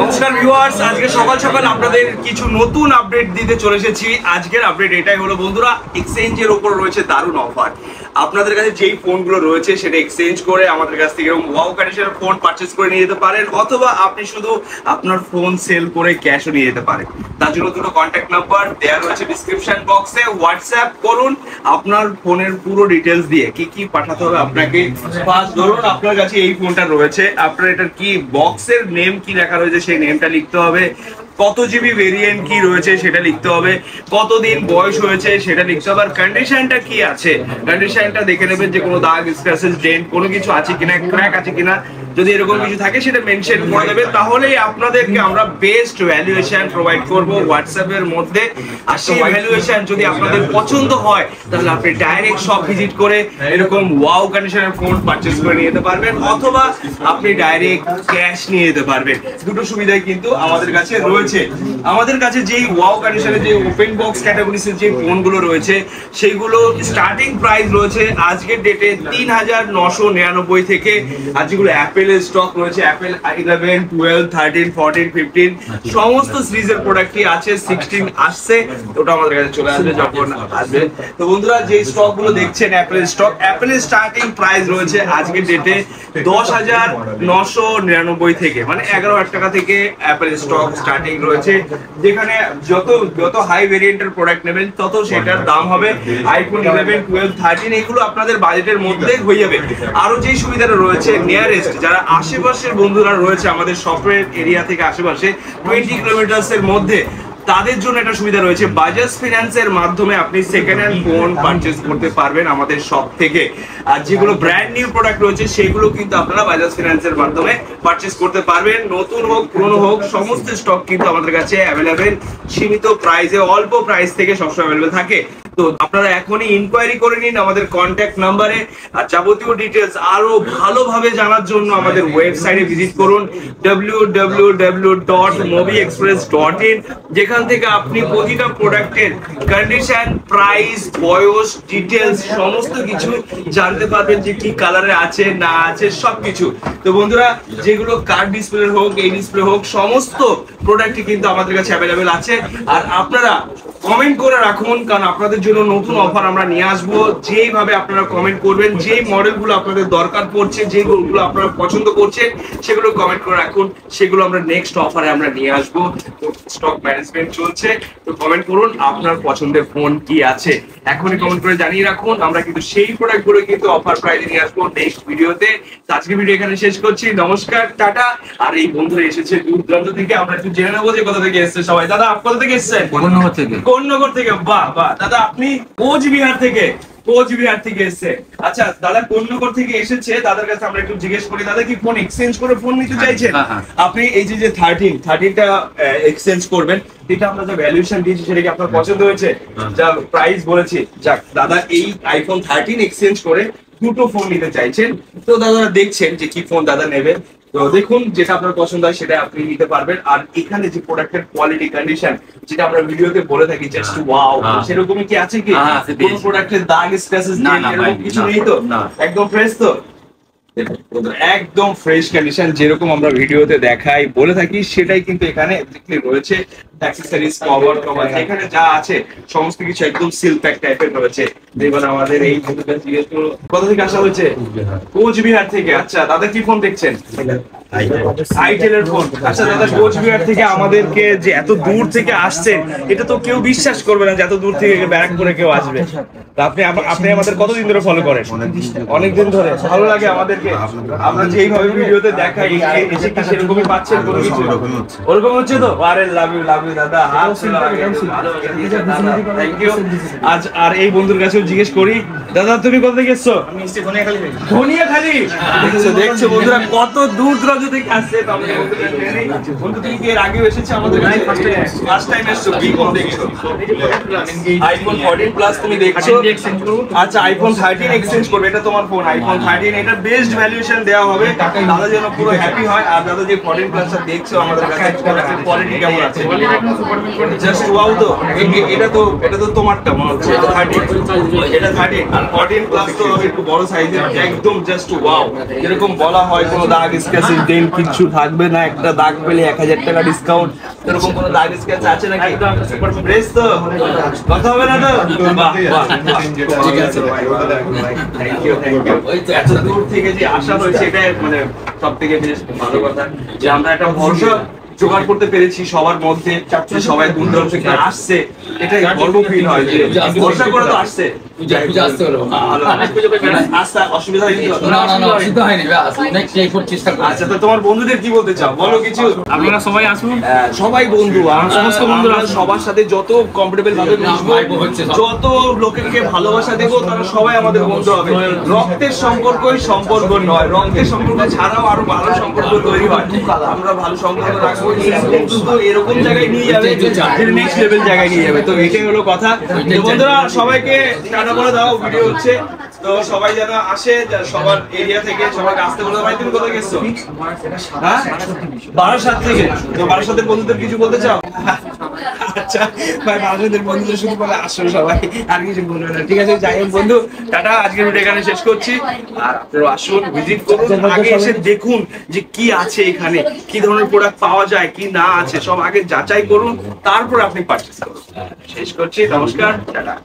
নমস্কার ভিউয়ার্স, আজকে সকাল সকাল আপনাদের কিছু নতুন আপডেট দিতে চলে এসেছি। আজকের আপডেট এটাই হলো বন্ধুরা, এক্সচেঞ্জের উপর রয়েছে দারুণ অফার। আপনাদের কাছে যেই ফোনগুলো রয়েছে সেটা এক্সচেঞ্জ করে আমাদের কাছ থেকে ওয়াও কন্ডিশনের ফোন পারচেজ করে নিয়ে যেতে পারেন, অথবা আপনি শুধু আপনার ফোন সেল করে ক্যাশও নিয়ে যেতে পারেন। তার জন্য দুটো কন্ট্যাক্ট নাম্বার দেওয়া রয়েছে ডিসক্রিপশন বক্সে। হোয়াটসঅ্যাপ করুন আপনার ফোনের পুরো ডিটেলস দিয়ে কি কি পাঠাতে হবে আপনাকে। ফার্স্ট ধরুন আপনার কাছে এই ফোনটা রয়েছে, আপনার এটার কি বক্সের নেম কি লেখা রয়েছে সেই নেমটা লিখতে হবে, কত জিবি ভেরিয়েন্ট কি রয়েছে সেটা লিখতে হবে, কতদিন বয়স হয়েছে সেটা লিখতে হবে, আর কন্ডিশনটা কি আছে কন্ডিশনটা দেখে নেবেন যে কোনো দাগ স্ক্র্যাচেস ডেন্ট কোনো কিছু আছে কিনা, ক্র্যাক আছে কিনা। যদি এরকম কিছু থাকে সেটা মেনশন করে দেবে, তাহলেই আপনাদেরকে আমরা বেস্ট ভ্যালুয়েশন প্রোভাইড করব হোয়াটসঅ্যাপ এর মধ্যে। আর সেই ভ্যালুয়েশন যদি আপনাদের পছন্দ হয় তাহলে আপনি ডাইরেক্ট শপ ভিজিট করে এরকম ওয়াও কন্ডিশনের ফোন পারচেজ করে নিয়ে যেতে পারবেন, অথবা আপনি ডাইরেক্ট ক্যাশ নিয়ে যেতে পারবেন। দুটো সুবিধাই কিন্তু আমাদের কাছে রয়েছে। আমাদের কাছে যেই ওয়াও কন্ডিশনের যে ওপেন বক্স ক্যাটাগরিজের যে ফোনগুলো রয়েছে সেইগুলো স্টার্টিং প্রাইস রয়েছে আজকের ডেটে ৩৯৯৯ থেকে। আর যেগুলো অ্যাপেলের স্টক রয়েছে, অ্যাপেল 11, 12, 13, 14, 15 সমস্ত সিরিজের প্রোডাক্টই আছে। 16 আসছে, ওটা আমাদের কাছে চলে আসবে যখন আসবে। তো বন্ধুরা যে স্টক গুলো দেখছেন অ্যাপেলের স্টক, অ্যাপেলের স্টার্টিং প্রাইস রয়েছে আজকের ডেটে ১০,৯৯৯ থেকে, মানে ১১,০০০ টাকা থেকে অ্যাপেল স্টক স্টার্টিং রয়েছে। যেখানে যত হাই ভেরিয়েন্টের প্রোডাক্ট নেবেন তত সেটার দাম হবে। আইফোন 11, 12, 13 এগুলো আপনাদের বাজেটের মধ্যে হয়ে যাবে। আরো যে সুবিধাটা রয়েছে, নিয়ারেস্ট যারা আশেপাশের বন্ধুরা রয়েছে আমাদের সফটওয়্যার এরিয়া থেকে আশেপাশে 20 কিলোমিটার্স এর মধ্যে, তাদের জন্য একটা সুবিধা রয়েছে। বাজাজ ফিন্যান্সের মাধ্যমে আপনি সেকেন্ড হ্যান্ড ফোন পারচেজ করতে পারবেন আমাদের শপ থেকে। আর যেগুলো ব্র্যান্ড নিউ প্রোডাক্ট রয়েছে সেগুলো কিন্তু আপনারা বাজাজ ফিন্যান্সের মাধ্যমে পারচেজ করতে পারবেন। নতুন হোক পুরনো হোক সমস্ত স্টক কিন্তু আমাদের কাছে অ্যাভেলেবেল, সীমিত প্রাইসে, অল্প প্রাইস থেকে সবসময় অ্যাভেলেবেল থাকে। তো আপনারা এখনই ইনকোয়ারি করে নিন আমাদের কন্ট্যাক্ট নাম্বারে। আর যাবতীয় ডিটেলস আরো ভালোভাবে জানার জন্য আমাদের ওয়েবসাইটে ভিজিট করুন www.mobiexpress.in, যেখান থেকে আপনি প্রতিটা প্রোডাক্টের কন্ডিশন, প্রাইস, বয়স, ডিটেলস সমস্ত কিছু জানতে পারবেন, যে কি কালারে আছে না আছে সবকিছু। তো বন্ধুরা যেগুলো কার্ড ডিসপ্লে হোক, এই ডিসপ্লে হোক, সমস্ত প্রোডাক্টই কিন্তু আমাদের কাছে অ্যাভেলেবেল আছে। আর আপনারা কমেন্ট করে রাখুন, কারণ আপনাদের জন্য নতুন অফার আমরা নিয়ে আসবো। যেইভাবে আপনারা কমেন্ট করবেন, যেই মডেলগুলো আপনাদের দরকার পড়ছে, যেগুলো আপনারা পছন্দ করছেন সেগুলো কমেন্ট করে রাখুন, সেগুলো আমরা নেক্সট অফারে আমরা নিয়ে আসবো। তো স্টক ম্যানেজমেন্ট চলছে, তো কমেন্ট করুন আপনার পছন্দের ফোন কি আছে, এখনই কমেন্ট করে জানিয়ে রাখুন। আমরা কিন্তু সেই প্রোডাক্টগুলো কিন্তু অফার প্রাইসে নিয়ে আসবো নেক্সট ভিডিওতে। আজকে ভিডিও এখানে শেষ করছি, নমস্কার, টাটা। আর এই বন্ধুরা এসেছে দূর দূরান্ত থেকে, আমরা একটু জেনে নেবো যে কোথা থেকে এসছে সবাই। দাদা কোথা থেকে এসছেন? কোন্নগর থেকে। কোন্নগর থেকে, বাহ বাহ। দাদা আপনি কোচবিহার থেকে? কোচবিহার থেকে এসছে, আচ্ছা। দাদা কোন্নগর থেকে এসেছে, দাদার কাছে আমরা একটু জিজ্ঞেস করি, দাদা কি ফোন এক্সচেঞ্জ করে ফোন নিতে চাইছেন? আপনি এই যে 13টা এক্সচেঞ্জ করবেন, এটা আমরা যে ভ্যালুয়েশন দিয়েছি সেটা কি আপনার পছন্দ হয়েছে? যা প্রাইস বলেছি, যাক দাদা এই আইফোন 13 এক্সচেঞ্জ করে দুটো ফোন নিতে চাইছেন। তো দাদা দেখছেন যে কি ফোন দাদা নেবেন, তো দেখুন যেটা আপনার পছন্দ হয় সেটা আপনি নিতে পারবেন। আর এখানে যে প্রোডাক্টের কোয়ালিটি কন্ডিশন যেটা আমরা ভিডিওতে বলে থাকি জাস্ট ওয়াও, সেরকমই কি আছে কি? কোন প্রোডাক্টের দাগ স্ক্র্যাচেস এরকম কিছু নেই তো? একদম ফ্রেশ তো, একদম ফ্রেশ কন্ডিশন যেরকম আমরা ভিডিওতে দেখাই বলে থাকি সেটাই কিন্তু এখানে রয়েছে। অ্যাকসেসরিজ, কভার এখানে যা আছে সমস্ত কিছু একদম সিল প্যাক টাইপের রয়েছে। এবার আমাদের এই কোথা থেকে আসা হয়েছে? কোচবিহার থেকে। আচ্ছা দাদা কি ফোন দেখছেন? আইটেলের ফোন। আচ্ছা দাদা কোচবিহার থেকে আমাদেরকে যে এত দূর থেকে আসছেন, এটা তো কেউ বিশ্বাস করবে না যে এত দূর থেকে ব্যারাকপুরে কেউ আসবে। আপনি আমাদের কতদিন ধরে ফলো করেন? অনেকদিন ধরে। ভালো লাগে আমাদেরকে, আমরা যেইভাবে ভিডিওতে দেখাই এসে কি সেরকমই পাচ্ছেন? কোনো কিছু ওরকম হচ্ছে তো? আরে লাভ ইউ দাদা, থ্যাংক ইউ। আজ আর এই বন্ধুর কাছেও জিজ্ঞেস করি, দাদা তুমি কোথা থেকে এসছো? আমি এসেছি ধনিয়াখালী থেকে। ধনিয়াখালী? দেখছো বন্ধুরা কত দূর দূরান্ত থেকে আসছে। বন্ধু তুমি কি এর আগেও এসেছো আমাদের কাছে? ফার্স্ট টাইম এসছো। কি ফোন দেখছো? আইফোন 14 প্লাস তুমি দেখছো? আচ্ছা আইফোন 13 এক্সচেঞ্জ করবে, এটা তোমার ফোন আইফোন 13, এটা বেস্ট ভ্যালুয়েশন দেওয়া হবে। দাদা যেন পুরো হ্যাপি হয়। আর দাদা যে 14 প্লাসটা দেখছো আমাদের কাছে কোয়ালিটি কেমন আছে? Just wow. তো এটা তো তোমারটা মনে হচ্ছে, এটা 13 আর 14 প্লাস তো একটু বড় সাইজের, একদম জাস্ট ওয়াও। যেরকম বলা হয় কোনো দাগ স্ক্র্যাচ ডেন্ট কিছু থাকবে না, একটা দাগ পেলে 1000 টাকা ডিসকাউন্ট, এরকম কোনো দাগ স্ক্র্যাচ আছে নাকি? প্রেস তো কথা হবে না তো? বাহ বাহ, ঠিক আছে, থ্যাংক ইউ। এত দূর থেকে যে আসা হয়েছে এটা মানে সব থেকে বেশ ভালো কথা যে আমরা একটা ভরসা জোগাড় করতে পেরেছি সবার মধ্যে, সবাই দূর দূরান্ত থেকে আসছে, এটাই গর্ব ফিল হয় যে ভরসা করে তো আসছে। অসুবিধা হয়নি? আচ্ছা, তো তোমার বন্ধুদের কি বলতে চাও, বলো কিছু। আপনারা সবাই আসুন, সবাই বন্ধু, সমস্ত বন্ধুরা সবার সাথে যত কমফোর্টেবল ভাবে মিশবো, যত লোকেরকে ভালোবাসা দেবো, তারা সবাই আমাদের বন্ধু হবে। রক্তের সম্পর্কই সম্পর্ক নয়, রক্তের সম্পর্ক ছাড়াও আরো ভালো সম্পর্ক তৈরি হয়। আমরা ভালো সম্পর্ক রাখবো, কিন্তু এরকম জায়গায় নিয়ে যাবে, নেক্সট লেভেল জায়গায় নিয়ে যাবে। তো এটাই হলো কথা। বন্ধুরা সবাইকে টাটা বলে দাও, ভিডিও হচ্ছে তো সবাই যেন আসে, সবার এরিয়া থেকে সবাইকে আসতে বলে। ভাই তুমি কোথায় গেছো? হ্যাঁ, 12 থেকে। তো 12 বন্ধুদের কিছু বলতে চাও? আচ্ছা ভাই, 12 বন্ধুদের শুধু বলে আসো সবাই, আর কিছু বলবে না। ঠিক আছে, যাই হোক বন্ধু, টাটা। আজকের ভিডিও এখানে শেষ করছি। আর আপনারা আসুন, ভিজিট করুন, আগে এসে দেখুন যে কি আছে এখানে, কি ধরনের প্রোডাক্ট পাওয়া যায়, কি না আছে, সব আগে যাচাই করুন, তারপর আপনি পারচেজ করুন। শেষ করছি, নমস্কার, টাটা।